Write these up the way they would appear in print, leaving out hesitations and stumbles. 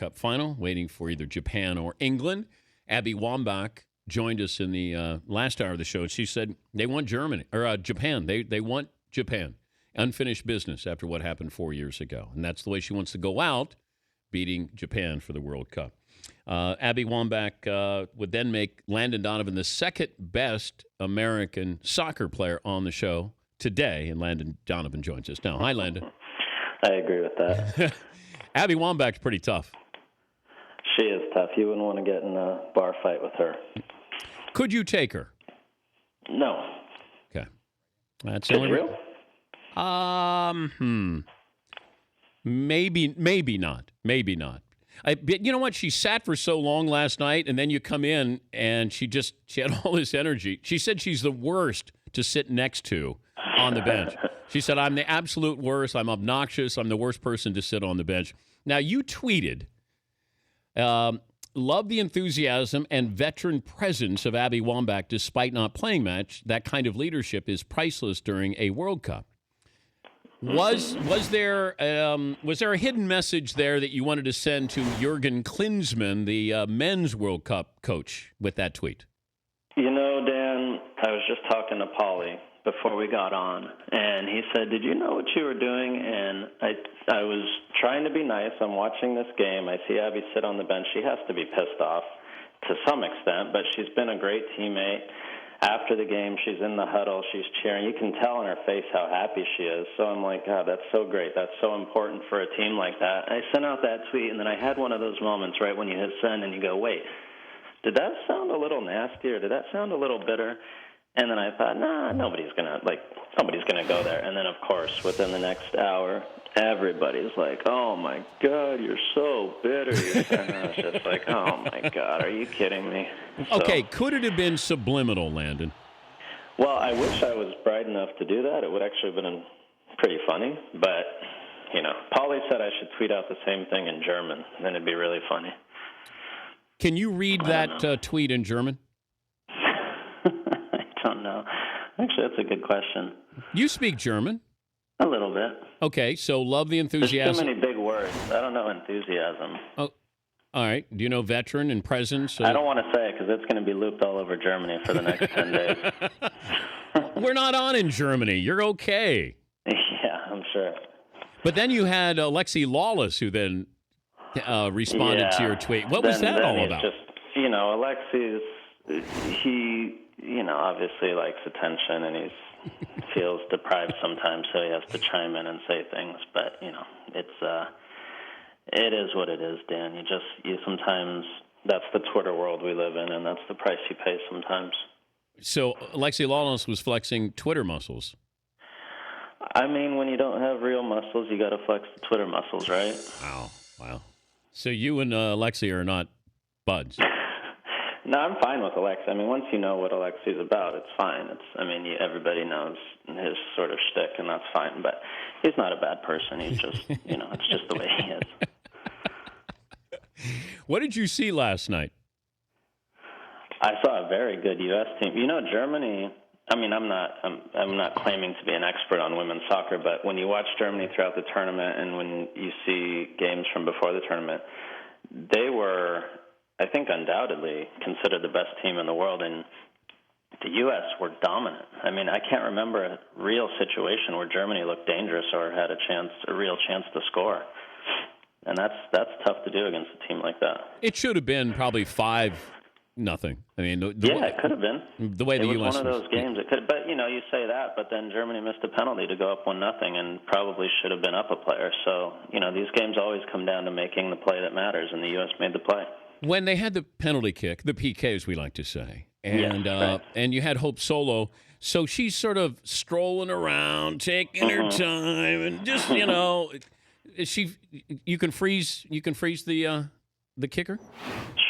Cup final, waiting for either Japan or England. Abby Wambach joined us in the last hour of the show. She said they want Japan. They want Japan. Unfinished business after what happened 4 years ago. And that's the way she wants to go out, beating Japan for the World Cup. Abby Wambach would then make Landon Donovan the second best American soccer player on the show today. And Landon Donovan joins us now. Hi, Landon. I agree with that. Abby Wambach's pretty tough. She is tough. You wouldn't want to get in a bar fight with her. Could you take her? No. Okay. That's Could you? Maybe not. Maybe not. But you know what? She sat for so long last night, and then you come in, and she had all this energy. She said she's the worst to sit next to on the bench. She said, I'm the absolute worst. I'm obnoxious. I'm the worst person to sit on the bench. Now, you tweeted, love the enthusiasm and veteran presence of Abby Wambach despite not playing much. That kind of leadership is priceless during a World Cup. Was there a hidden message there that you wanted to send to Jurgen Klinsmann, the men's World Cup coach, with that tweet? You know, Dan, I was just talking to Paulie before we got on, and he said, did you know what you were doing? And I was trying to be nice. I'm watching this game. I see Abby sit on the bench. She has to be pissed off to some extent, but she's been a great teammate. After the game, she's in the huddle. She's cheering. You can tell in her face how happy she is. So I'm like, God, that's so great. That's so important for a team like that. I sent out that tweet, and then I had one of those moments right when you hit send and you go, wait, did that sound a little nasty or did that sound a little bitter? And then I thought, nobody's gonna go there. And then, of course, within the next hour, everybody's like, oh, my God, you're so bitter. And I was just like, oh, my God, are you kidding me? Okay, could it have been subliminal, Landon? Well, I wish I was bright enough to do that. It would actually have been pretty funny. But, Paulie said I should tweet out the same thing in German. Then it'd be really funny. Can you read that tweet in German? I don't know. Actually, that's a good question. You speak German? A little bit. Okay, so love the enthusiasm. There's too many big words. I don't know enthusiasm. Oh, all right. Do you know veteran and presence? I don't want to say it because it's going to be looped all over Germany for the next 10 days. We're not on in Germany. You're okay. Yeah, I'm sure. But then you had Alexi Lawless, who then responded to your tweet. What was that all about? Alexi's, he, obviously likes attention, and he feels deprived sometimes, so he has to chime in and say things. But, it is what it is, Dan. You sometimes, that's the Twitter world we live in, and that's the price you pay sometimes. So Alexi Lawless was flexing Twitter muscles. I mean, when you don't have real muscles, you got to flex the Twitter muscles, right? Wow. So you and Alexi are not buds? No, I'm fine with Alexi. I mean, once you know what Alexi's about, it's fine. Everybody knows his sort of shtick, and that's fine. But he's not a bad person. He's just, it's just the way he is. What did you see last night? I saw a very good U.S. team. Germany. I mean, I'm not claiming to be an expert on women's soccer, but when you watch Germany throughout the tournament and when you see games from before the tournament, they were, I think, undoubtedly considered the best team in the world, and the U.S. were dominant. I mean, I can't remember a real situation where Germany looked dangerous or had a real chance to score, and that's tough to do against a team like that. It should have been probably 5-0. I mean, it could have been. The way the U.S. It was one of those games. It could, but you say that, but then Germany missed a penalty to go up 1-0, and probably should have been up a player. So these games always come down to making the play that matters, and the U.S. made the play. When they had the penalty kick, the PK, as we like to say, and right. And you had Hope Solo, so she's sort of strolling around, taking her time, and just you can freeze the kicker.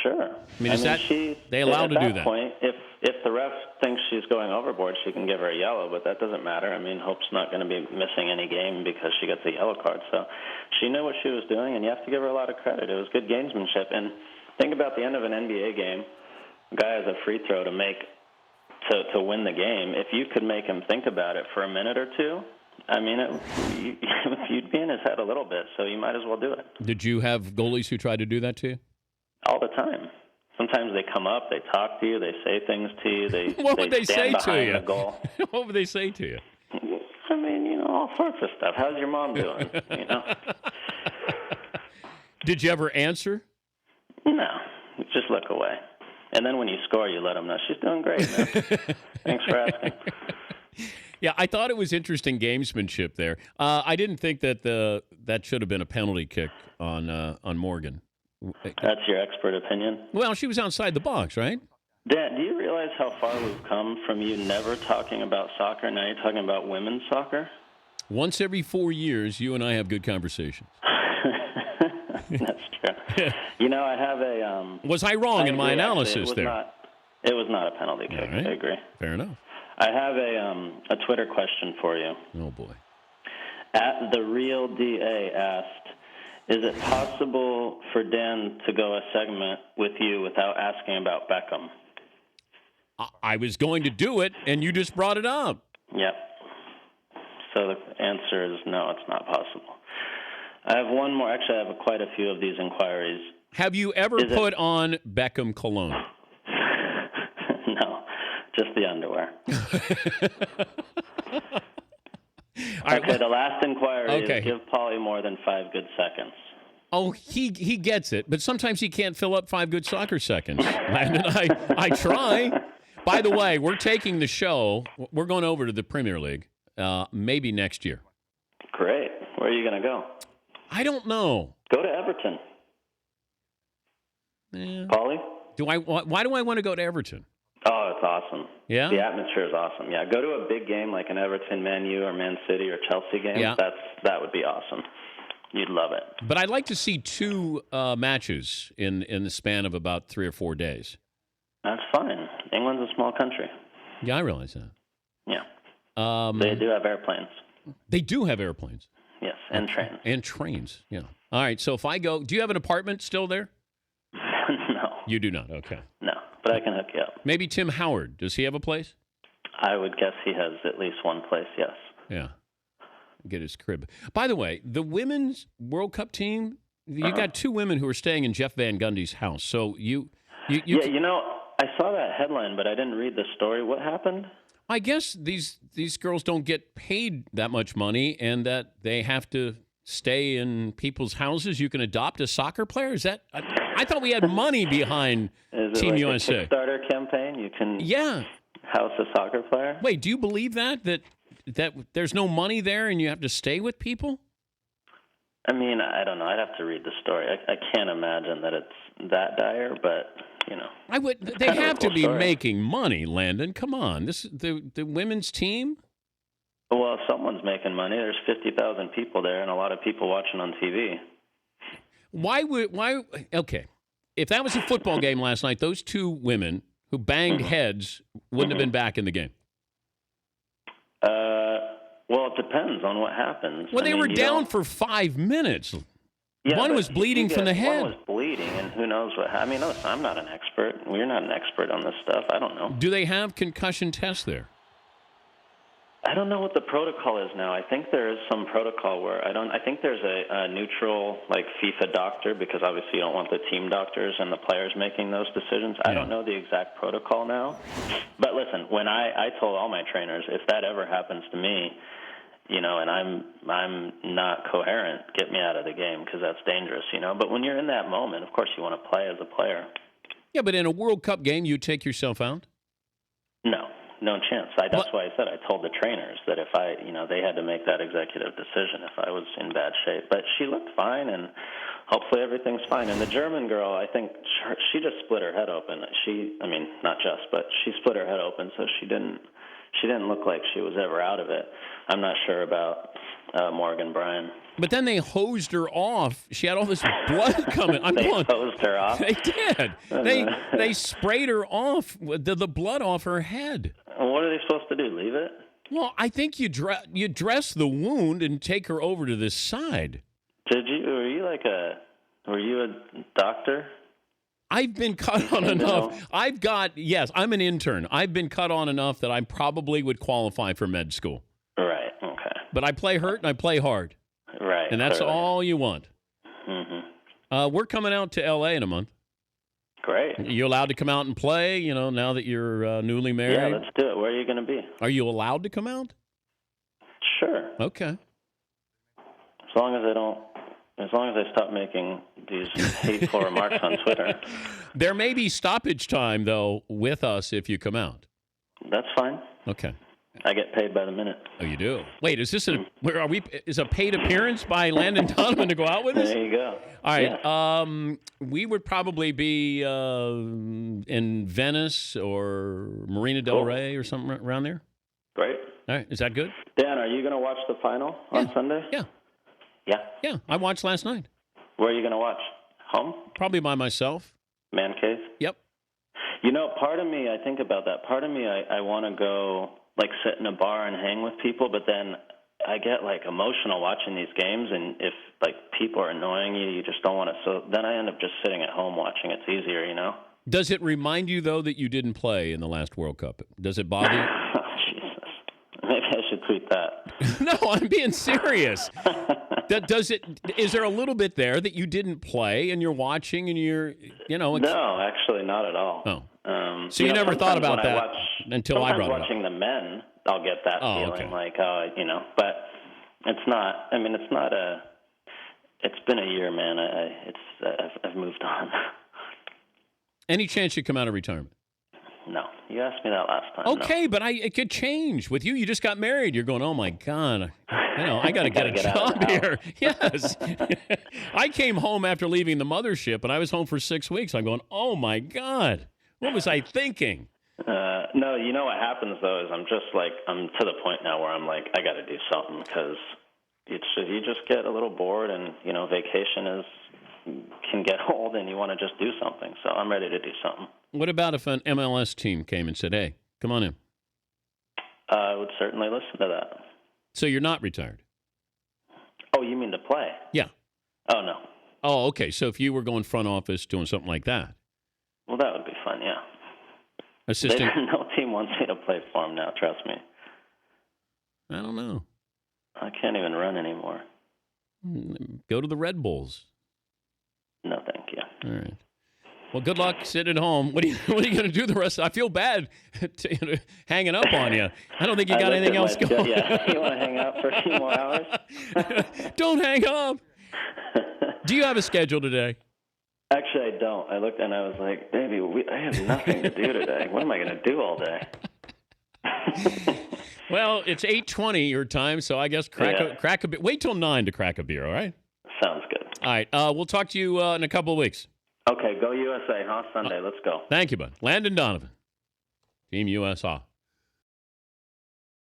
Sure. I mean, they allowed to do that? At that point, if the ref thinks she's going overboard, she can give her a yellow, but that doesn't matter. I mean, Hope's not going to be missing any game because she gets a yellow card. So she knew what she was doing, and you have to give her a lot of credit. It was good gamesmanship. And think about the end of an NBA game. A guy has a free throw to make to win the game. If you could make him think about it for a minute or two, I mean, you'd be in his head a little bit, so you might as well do it. Did you have goalies who tried to do that to you? All the time. Sometimes they come up, they talk to you, they say things to you. What would they say to you? The goal. What would they say to you? I mean, all sorts of stuff. How's your mom doing? Did you ever answer? No, just look away. And then when you score, you let them know she's doing great, man. Thanks for asking. Yeah, I thought it was interesting gamesmanship there. I didn't think that that should have been a penalty kick on Morgan. That's your expert opinion? Well, she was outside the box, right? Dan, do you realize how far we've come from you never talking about soccer? Now you're talking about women's soccer? Once every 4 years, you and I have good conversations. That's true. I have a... was I wrong in my analysis actually, it was not a penalty kick. Right. I agree. Fair enough. I have a Twitter question for you. Oh, boy. At the Real DA asked, is it possible for Dan to go a segment with you without asking about Beckham? I was going to do it, and you just brought it up. Yep. So the answer is no, it's not possible. I have one more. Actually, I have quite a few of these inquiries. Have you ever put on Beckham cologne? No, just the underwear. Okay, the last inquiry is give Paulie more than 5 good seconds. Oh, he gets it, but sometimes he can't fill up 5 good soccer seconds. Landon, I try. By the way, we're taking the show. We're going over to the Premier League, maybe next year. Great. Where are you going to go? I don't know. Go to Everton. Yeah. Paulie? Why do I want to go to Everton? Oh, it's awesome. Yeah? The atmosphere is awesome. Yeah, go to a big game like an Everton, Man U, or Man City, or Chelsea game. Yeah. That would be awesome. You'd love it. But I'd like to see 2 matches in the span of about 3 or 4 days. That's fine. England's a small country. Yeah, I realize that. Yeah. They do have airplanes. They do have airplanes. Yes, and trains. And trains, yeah. All right, so if I go, do you have an apartment still there? No. You do not, okay. No, but I can hook you up. Maybe Tim Howard. Does he have a place? I would guess he has at least one place, yes. Yeah. Get his crib. By the way, the women's World Cup team, you got 2 women who are staying in Jeff Van Gundy's house. So you I saw that headline, but I didn't read the story. What happened? I guess these girls don't get paid that much money, and that they have to stay in people's houses. You can adopt a soccer player. Is that? I thought we had money behind Team USA. A Kickstarter campaign? You can house a soccer player. Wait, do you believe that there's no money there and you have to stay with people? I mean, I don't know. I'd have to read the story. I can't imagine that it's that dire, but I would. They have to be making money, Landon. Come on, the women's team. Well, someone's making money. There's 50,000 people there, and a lot of people watching on TV. Why? Okay, if that was a football game last night, those 2 women who banged heads wouldn't have been back in the game. Well, it depends on what happens. Well, they were down for 5 minutes. Yeah, one was bleeding from the head. One was bleeding, and who knows what. I mean, listen, I'm not an expert. We're not an expert on this stuff. I don't know. Do they have concussion tests there? I don't know what the protocol is now. I think there is some protocol where I think there's a neutral, like, FIFA doctor, because obviously you don't want the team doctors and the players making those decisions. I don't know the exact protocol now. But listen, when I told all my trainers, if that ever happens to me, and I'm not coherent, get me out of the game, because that's dangerous, But when you're in that moment, of course you want to play as a player. Yeah, but in a World Cup game, you take yourself out? No chance. That's why I said I told the trainers that if they had to make that executive decision if I was in bad shape. But she looked fine, and hopefully everything's fine. And the German girl, I think she just split her head open. Not just, but she split her head open, so she didn't look like she was ever out of it. I'm not sure about Morgan Bryan. But then they hosed her off. She had all this blood coming. Hosed her off? They did. They sprayed her off, the blood off her head. What are they supposed to do, leave it? Well, I think you dress the wound and take her over to this side. Did you? Were you a doctor? I've been cut on enough. I'm an intern. I've been cut on enough that I probably would qualify for med school. Right, okay. But I play hurt and I play hard. Right. And that's clearly. all you want. Mm-hmm. We're coming out to L.A. in a month. Great. Are you allowed to come out and play, now that you're newly married? Yeah, let's do it. Where are you going to be? Are you allowed to come out? Sure. Okay. As long as I stop making these hateful remarks on Twitter. There may be stoppage time, though, with us if you come out. That's fine. Okay. I get paid by the minute. Oh, you do? Wait, is this is a paid appearance by Landon Donovan to go out with us? There you go. All right. Yeah. We would probably be in Venice or Marina del Rey or something around there. Great. All right. Is that good? Dan, are you going to watch the final on Sunday? Yeah. Yeah? Yeah. I watched last night. Where are you going to watch? Home? Probably by myself. Man cave? Yep. Part of me, I think about that. Part of me, I want to go, sit in a bar and hang with people, but then I get, emotional watching these games, and if, people are annoying you, you just don't want to. So then I end up just sitting at home watching. It's easier, Does it remind you, though, that you didn't play in the last World Cup? Does it bother you? Oh, Jesus. Maybe I should tweet that. No, I'm being serious. Is there a little bit there that you didn't play and you're watching and you're, No, actually not at all. Oh. So you never thought about that until I brought it up. Watching the men, I'll get that feeling okay. but it's not, it's been a year, man. I've moved on. Any chance you come out of retirement? No. You asked me that last time. Okay, no. but it could change. With you just got married. You're going, oh, my God. I got to get a job here. Yes. I came home after leaving the mothership, and I was home for 6 weeks. I'm going, oh, my God. What was I thinking? No, what happens, though, is I'm to the point now where I'm I got to do something because you just get a little bored and, vacation can get old and you want to just do something. So I'm ready to do something. What about if an MLS team came and said, hey, come on in? I would certainly listen to that. So you're not retired? Oh, you mean to play? Yeah. Oh, no. Oh, okay. So if you were going front office doing something like that. Well, that would be fun, yeah. Assistant? No team wants me to play for them now, trust me. I don't know. I can't even run anymore. Go to the Red Bulls. No, thank you. All right. Well, good luck sitting at home. What are you going to do the rest? I feel bad hanging up on you. I don't think you got anything else going. Yeah, you want to hang out for a few more hours? Don't hang up. Do you have a schedule today? Actually, I don't. I looked and I was like, baby, I have nothing to do today. What am I going to do all day? Well, it's 8:20 your time, so I guess crack a beer. Wait till 9 to crack a beer, all right? Sounds good. All right. We'll talk to you in a couple of weeks. Okay, go USA, huh? Sunday. Let's go. Thank you, bud. Landon Donovan, Team USA.